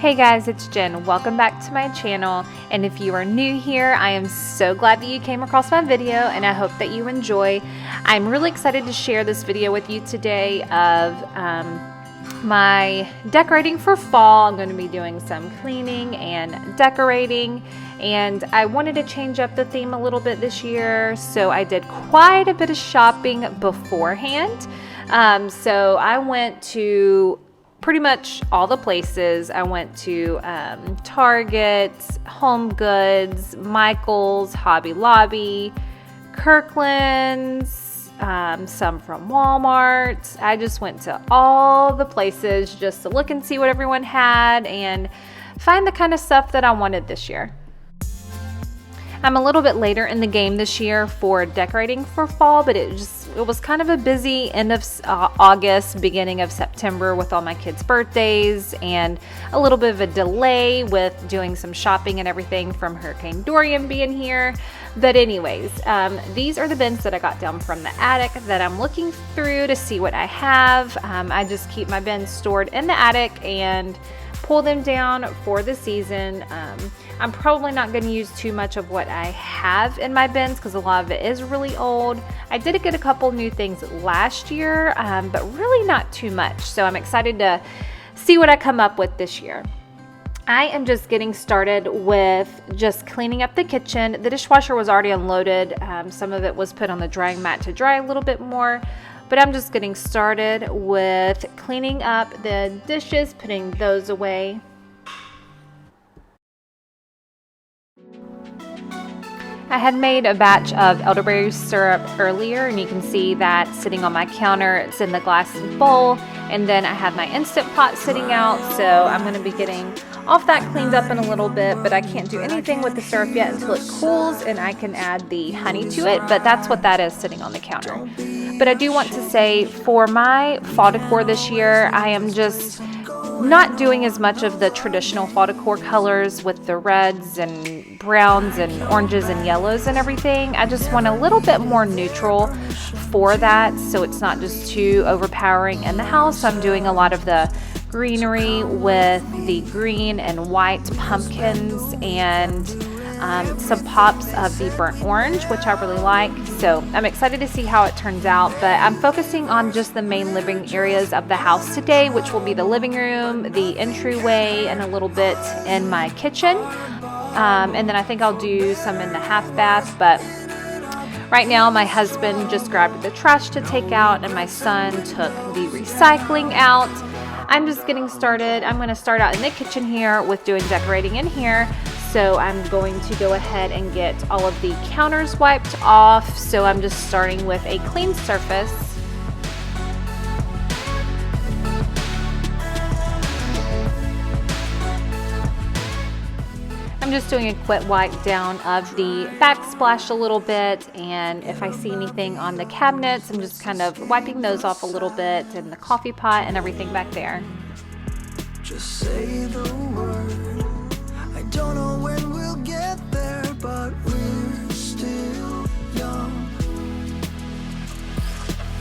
Hey guys, it's Jen. Welcome back to my channel, and if you are new here, I am so glad that you came across my video and I hope that you enjoy. I'm really excited to share this video with you today of my decorating for fall. I'm going to be doing some cleaning and decorating, and I wanted to change up the theme a little bit this year, so I did quite a bit of shopping beforehand. So I went to pretty much all the places. I went to Target, Home Goods, Michael's, Hobby Lobby, Kirkland's, some from Walmart. I just went to all the places just to look and see what everyone had and find the kind of stuff that I wanted this year. I'm a little bit later in the game this year for decorating for fall, but it was kind of a busy end of August, beginning of September with all my kids' birthdays, and a little bit of a delay with doing some shopping and everything from Hurricane Dorian being here. But anyways, these are the bins that I got down from the attic that I'm looking through to see what I have. I just keep my bins stored in the attic and pull them down for the season. I'm probably not going to use too much of what I have in my bins because a lot of it is really old. I did get a couple new things last year, but really not too much. So I'm excited to see what I come up with this year. I am just getting started with just cleaning up the kitchen. The dishwasher was already unloaded. Some of it was put on the drying mat to dry a little bit more. But I'm just getting started with cleaning up the dishes, putting those away. I had made a batch of elderberry syrup earlier, and you can see that sitting on my counter. It's in the glass bowl, and then I have my Instant Pot sitting out, so I'm going to be getting off that cleaned up in a little bit, but I can't do anything with the syrup yet until it cools and I can add the honey to it, but that's what that is sitting on the counter. But I do want to say, for my fall decor this year, I am just not doing as much of the traditional fall decor colors with the reds and browns and oranges and yellows and everything. I just want a little bit more neutral for that, so it's not just too overpowering in the house. I'm doing a lot of the greenery with the green and white pumpkins and some pops of the burnt orange, which I really like. So I'm excited to see how it turns out, but I'm focusing on just the main living areas of the house today, which will be the living room, the entryway, and a little bit in my kitchen. And then I think I'll do some in the half bath, but right now my husband just grabbed the trash to take out and my son took the recycling out. I'm just getting started. I'm going to start out in the kitchen here with doing decorating in here. So I'm going to go ahead and get all of the counters wiped off. So I'm just starting with a clean surface. I'm just doing a quick wipe down of the backsplash a little bit, and if I see anything on the cabinets, I'm just kind of wiping those off a little bit, and the coffee pot and everything back there. Just say the word. I don't know when we'll get there, but we're still young.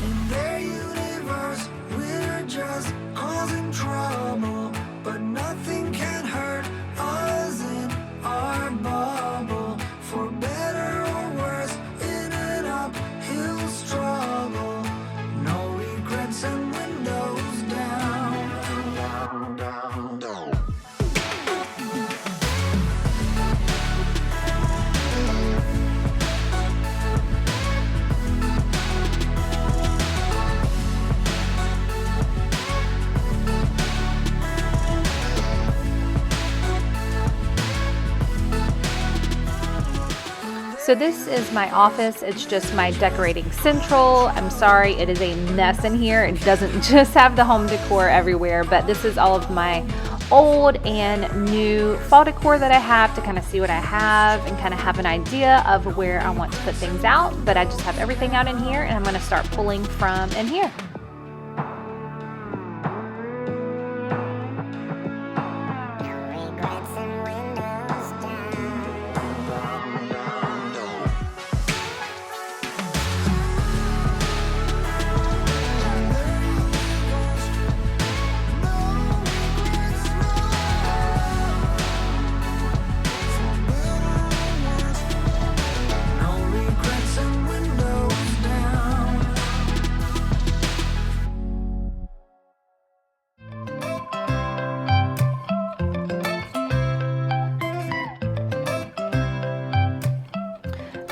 In their universe, we're just causing trouble, but nothing can hurt us in our bubble. For better or worse, in an uphill struggle, no regrets and windows down, down, down, down. So this is my office. It's just my decorating central. I'm sorry, it is a mess in here. It doesn't just have the home decor everywhere, but this is all of my old and new fall decor that I have to kind of see what I have and kind of have an idea of where I want to put things out. But I just have everything out in here, and I'm going to start pulling from in here.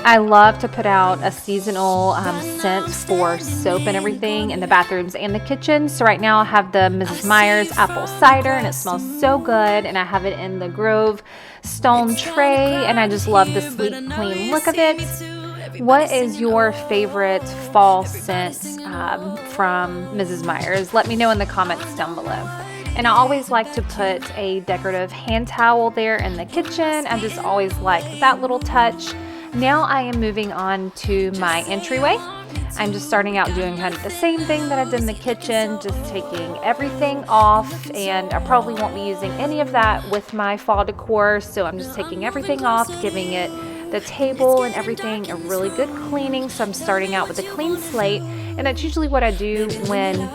I love to put out a seasonal scent for soap and everything in the bathrooms and the kitchen. So right now I have the Mrs. Meyer's apple cider, and it smells so good, and I have it in the Grove stone tray, and I just love the sleek, clean look of it. What is your favorite fall scent from Mrs. Meyer's? Let me know in the comments down below. And I always like to put a decorative hand towel there in the kitchen. I just always like that little touch. Now I am moving on to my entryway. I'm just starting out doing kind of the same thing that I did in the kitchen, just taking everything off, and I probably won't be using any of that with my fall decor, so I'm just taking everything off, giving it the table and everything a really good cleaning. So I'm starting out with a clean slate, and that's usually what I do when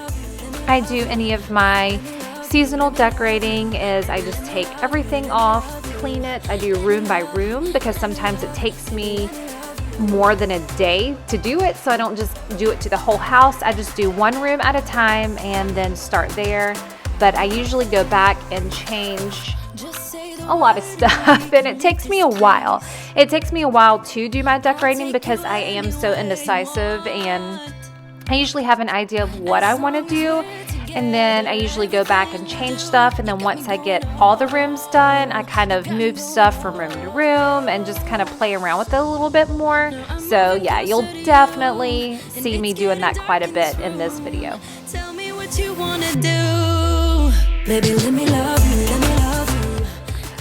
I do any of my seasonal decorating is I just take everything off, clean it. I do room by room because sometimes it takes me more than a day to do it, so I don't just do it to the whole house. I just do one room at a time and then start there. But I usually go back and change a lot of stuff, and it takes me a while. It takes me a while to do my decorating because I am so indecisive, and I usually have an idea of what I want to do, and then I usually go back and change stuff, and then once I get all the rooms done, I kind of move stuff from room to room and just kind of play around with it a little bit more. So yeah, you'll definitely see me doing that quite a bit in this video. Tell me what you wanna do. Baby, let me love you, let me love you.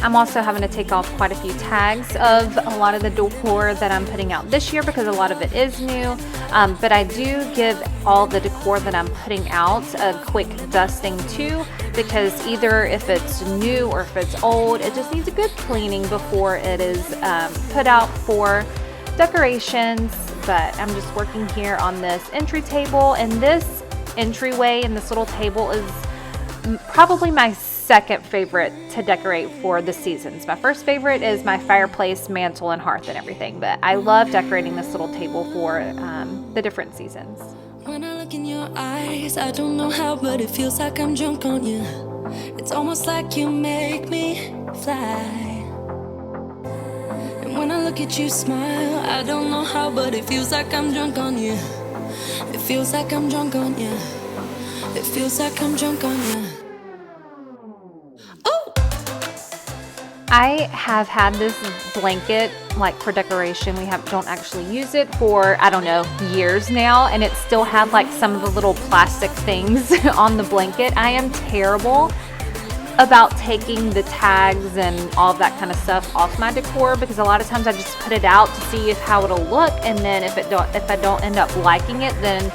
I'm also having to take off quite a few tags of a lot of the decor that I'm putting out this year because a lot of it is new. But I do give all the decor that I'm putting out a quick dusting too, because either if it's new or if it's old, it just needs a good cleaning before it is put out for decorations. But I'm just working here on this entry table, and this entryway and this little table is probably my second favorite to decorate for the seasons. My first favorite is my fireplace, mantle, and hearth and everything, but I love decorating this little table for the different seasons. When I look in your eyes, I don't know how, but it feels like I'm drunk on you. It's almost like you make me fly. And when I look at you smile, I don't know how, but it feels like I'm drunk on you. It feels like I'm drunk on you. It feels like I'm drunk on you. I have had this blanket like for decoration. We don't actually use it for, I don't know, years now, and it still had like some of the little plastic things on the blanket. I am terrible about taking the tags and all of that kind of stuff off my decor because a lot of times I just put it out to see how it'll look, and then if I don't end up liking it, then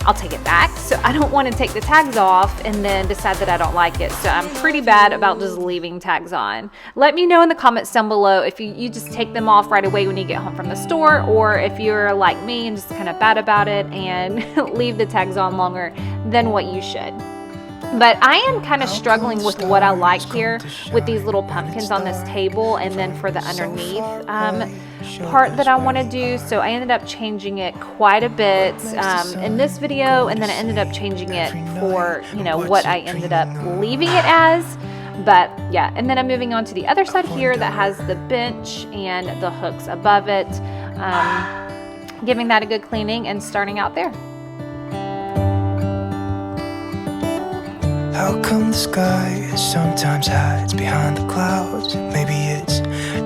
I'll take it back. So I don't want to take the tags off and then decide that I don't like it. So I'm pretty bad about just leaving tags on. Let me know in the comments down below if you just take them off right away when you get home from the store, or if you're like me and just kind of bad about it and leave the tags on longer than what you should. But I am kind of struggling with what I like here with these little pumpkins on this table, and then for the underneath part that I want to do. So I ended up changing it quite a bit in this video, and then I ended up changing it for, you know, what I ended up leaving it as. But yeah, and then I'm moving on to the other side here that has the bench and the hooks above it, giving that a good cleaning and starting out there. How come the sky sometimes hides behind the clouds? Maybe it's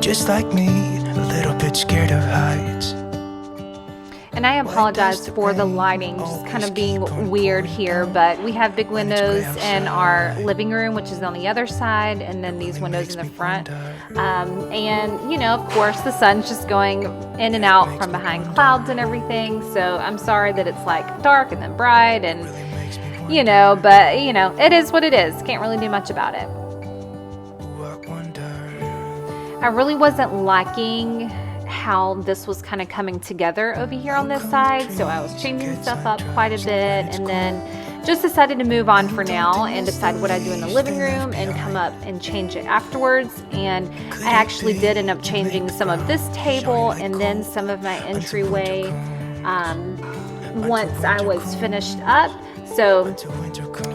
just like me, a little bit scared of heights. And I apologize for the lighting just kind of being weird here, but we have big windows in our living room, which is on the other side, and then these windows in the front. And, you know, of course, the sun's just going in and out from behind clouds and everything. So I'm sorry that it's like dark and then bright, and you know, but you know, it is what it is. Can't really do much about it. I really wasn't liking how this was kind of coming together over here on this side, so I was changing stuff up quite a bit, and then just decided to move on for now and decide what I do in the living room and come up and change it afterwards. And I actually did end up changing some of this table and then some of my entryway once I was finished up. So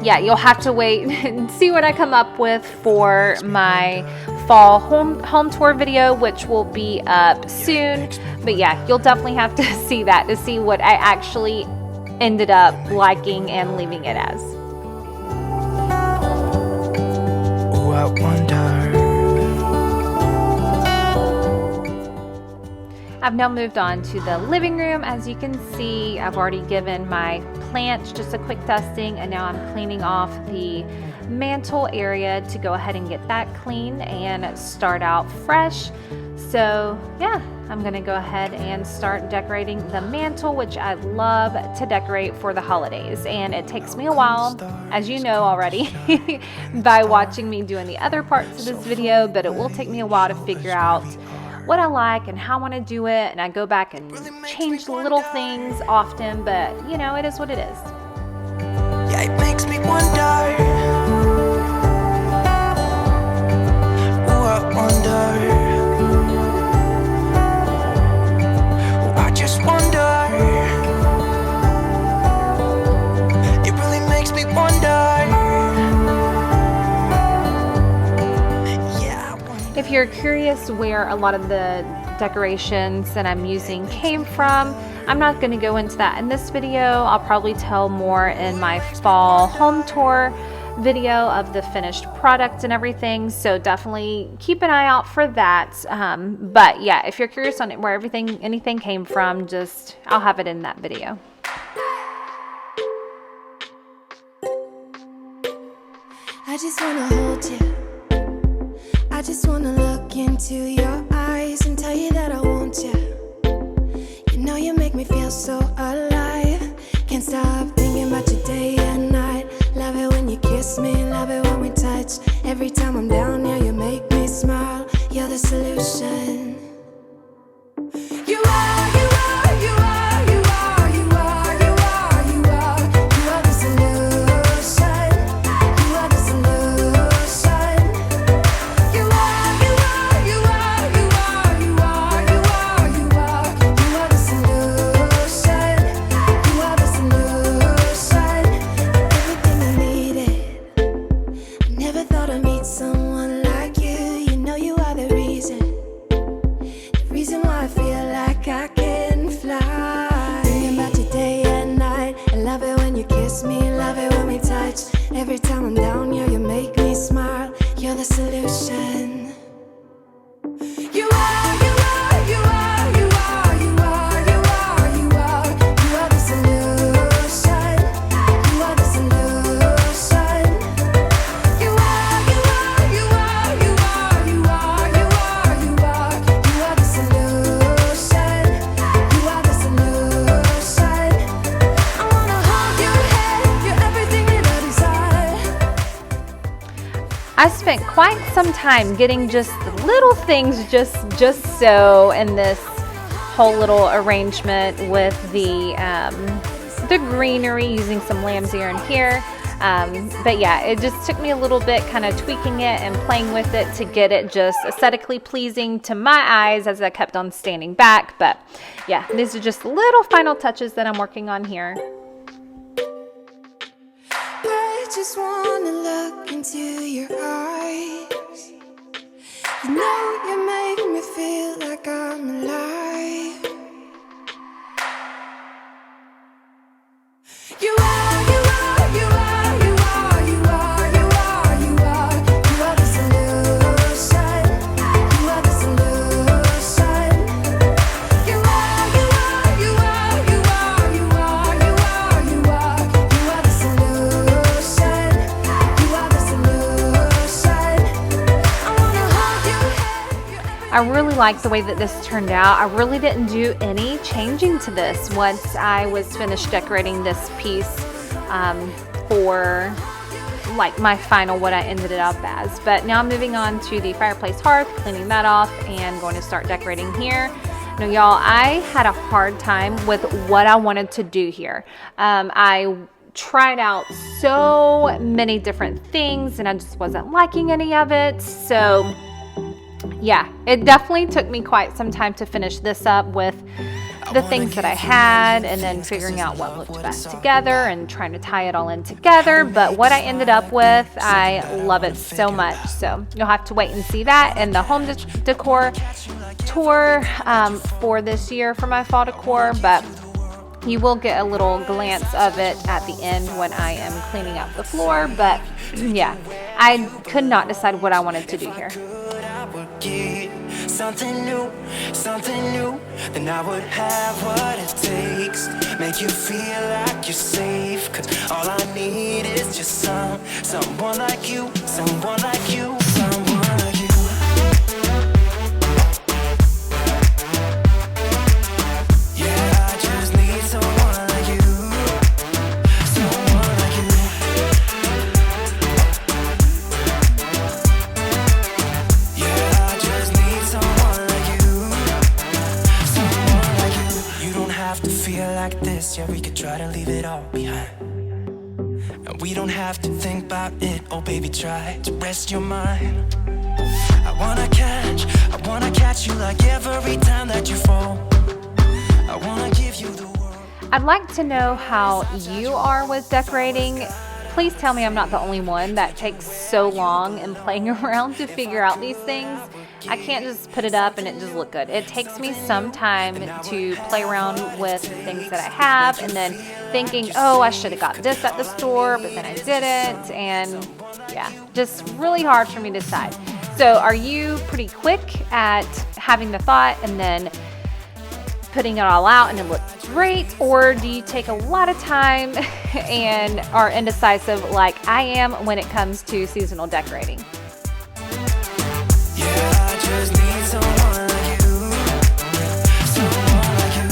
yeah, you'll have to wait and see what I come up with for my fall home tour video, which will be up soon. But yeah, you'll definitely have to see that to see what I actually ended up liking and leaving it as. Oh, I wonder. I've now moved on to the living room. As you can see, I've already given my plants just a quick dusting, and now I'm cleaning off the mantle area to go ahead and get that clean and start out fresh. So yeah, I'm gonna go ahead and start decorating the mantle, which I love to decorate for the holidays. And it takes me a while, as you know already, by watching me doing the other parts of this video, but it will take me a while to figure out what I like and how I want to do it, and I go back and change little things often, but you know, it is what it is. Yeah, it makes me wonder. Oh, I wonder. Oh, I just wonder. It really makes me wonder. If you're curious where a lot of the decorations that I'm using came from, I'm not going to go into that in this video. I'll probably tell more in my fall home tour video of the finished product and everything, so definitely keep an eye out for that. But yeah, if you're curious on where anything came from, just I'll have it in that video. I just wanna hold you. I just wanna look into your eyes and tell you that I want you. You know you make me feel so alive. Can't stop thinking about you day and night. Love it when you kiss me, love it when we touch. Every time I'm down here, you make me smile. You're the solution. You are, you are, you are, you are, you are, you are, you are. You are the solution. You are the solution. You are, you are, you are, you are, you are, you are, you are. You are the solution. You are the solution. Everything I needed. I never thought I'd meet someone like you. You know you are the reason. The reason why I feel like I can fly. Thinking about you day and night. I love it when you kiss me, love it when we touch. Every time I'm down here, you make me smile. You're the solution. You are, you are, you are, you are, you are, you are, you are. You are the solution. You are the solution. You are, you are, you are, you are, you are, you are, you are. You are the solution. You are the solution. I wanna hold your head. You're everything that I desire. I spent quite some time getting just the little things just so in this whole little arrangement with the greenery, using some lamb's ear in here. But yeah, it just took me a little bit kind of tweaking it and playing with it to get it just aesthetically pleasing to my eyes as I kept on standing back. But yeah, these are just little final touches that I'm working on here. I just wanna look into your eyes. You know you make me feel like I'm alive. You are, you are, you are, you are, you are, you are, you are. You are the solution. You are the solution. You are, you are, you are, you are, you are, you are, you are. You are the solution. You are the solution. I wanna hold your head. I really like the way that this turned out. I really didn't do any changing to this once I was finished decorating this piece for like my final, what I ended it up as. But now I'm moving on to the fireplace hearth, cleaning that off, and going to start decorating here. Now y'all, I had a hard time with what I wanted to do here. I tried out so many different things and I just wasn't liking any of it. So yeah, it definitely took me quite some time to finish this up with the things that I had and then figuring out what looked best together and trying to tie it all in together. But what I ended up with, I love it so much. So you'll have to wait and see that in the home decor tour for this year for my fall decor. But you will get a little glance of it at the end when I am cleaning up the floor. But yeah, I could not decide what I wanted to do here. Something new, then I would have what it takes. Make you feel like you're safe, 'cause all I need is just someone like you, someone like you, someone like you. Yeah, I just need someone like you, someone like you. Yeah, I just need someone like you, someone like you. You don't have to feel like this, yeah, we could try to leave it all behind. And we don't have to think about it, oh baby, try to rest your mind. I wanna catch you like every time that you fall. I wanna give you the world. I'd like to know how you are with decorating. Please tell me I'm not the only one that takes so long in playing around to figure out these things. I can't just put it up and it just look good. It takes me some time to play around with things that I have and then thinking, oh, I should have got this at the store, but then I didn't. And yeah, just really hard for me to decide. So are you pretty quick at having the thought and then putting it all out and it looks great? Or do you take a lot of time and are indecisive like I am when it comes to seasonal decorating? Yeah, I just need someone like you, someone like you.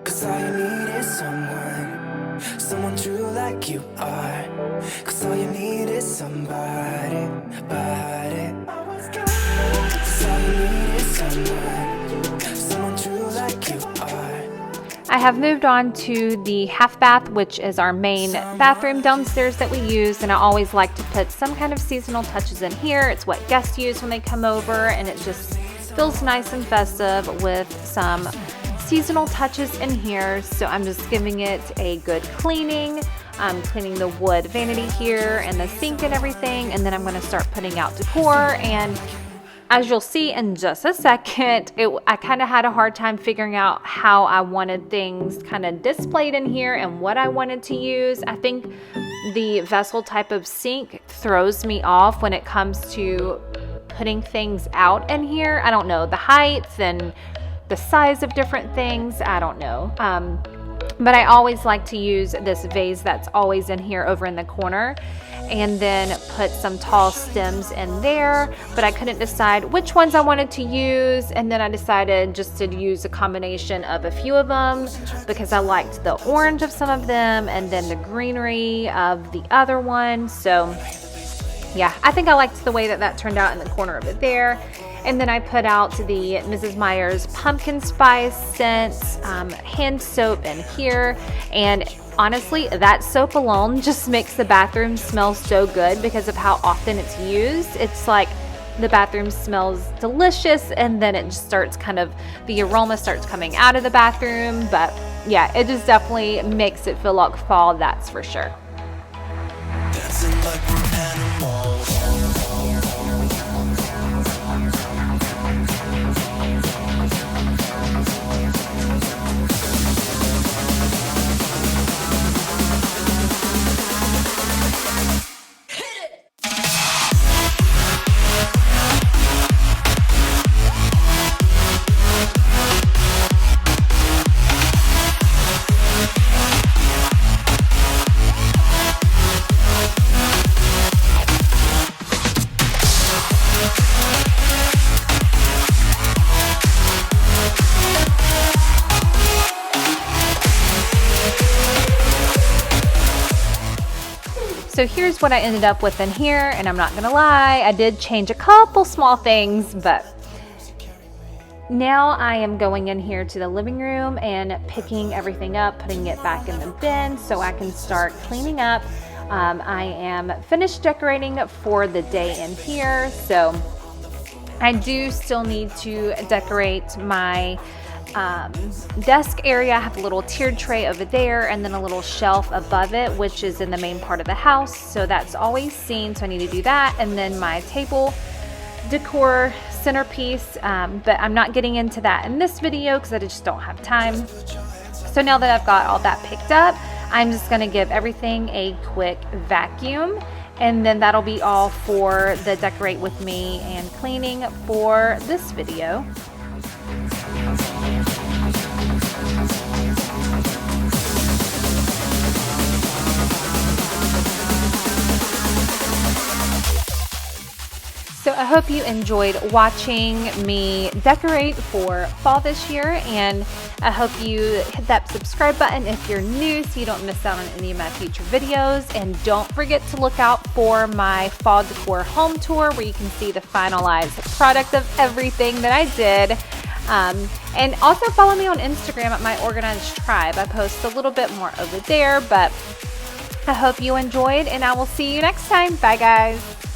'Cause all you need is someone true like you are. 'Cause all you need is somebody, body. 'Cause all you need is someone true like you are. I have moved on to the half bath, which is our main bathroom downstairs that we use, and I always like to put some kind of seasonal touches in here. It's what guests use when they come over, and it just feels nice and festive with some seasonal touches in here. So I'm just giving it a good cleaning. I'm cleaning the wood vanity here and the sink and everything, and then I'm going to start putting out decor. And as you'll see in just a second, I kind of had a hard time figuring out how I wanted things kind of displayed in here and what I wanted to use. I think the vessel type of sink throws me off when it comes to putting things out in here. I don't know, the heights and the size of different things, I don't know. But I always like to use this vase that's always in here over in the corner and then put some tall stems in there, but I couldn't decide which ones I wanted to use, and then I decided just to use a combination of a few of them because I liked the orange of some of them and then the greenery of the other one. So yeah, I think I liked the way that turned out in the corner of it there. And then I put out the Mrs. Meyer's pumpkin spice scents, hand soap in here. And honestly, that soap alone just makes the bathroom smell so good because of how often it's used. It's like the bathroom smells delicious, and then it just starts the aroma starts coming out of the bathroom. But yeah, it just definitely makes it feel like fall, that's for sure. Dancing like we're animals. So here's what I ended up with in here, and I'm not gonna lie, I did change a couple small things, but now I am going in here to the living room and picking everything up, putting it back in the bin so I can start cleaning up. I am finished decorating for the day in here, so I do still need to decorate my desk area. I have a little tiered tray over there and then a little shelf above it, which is in the main part of the house, so that's always seen, so I need to do that. And then my table decor centerpiece, but I'm not getting into that in this video because I just don't have time. So now that I've got all that picked up, I'm just going to give everything a quick vacuum, and then that'll be all for the decorate with me and cleaning for this video. So I hope you enjoyed watching me decorate for fall this year, and I hope you hit that subscribe button if you're new so you don't miss out on any of my future videos. And don't forget to look out for my fall decor home tour where you can see the finalized product of everything that I did. And also follow me on Instagram at My Organized Tribe. I post a little bit more over there, but I hope you enjoyed, and I will see you next time. Bye guys.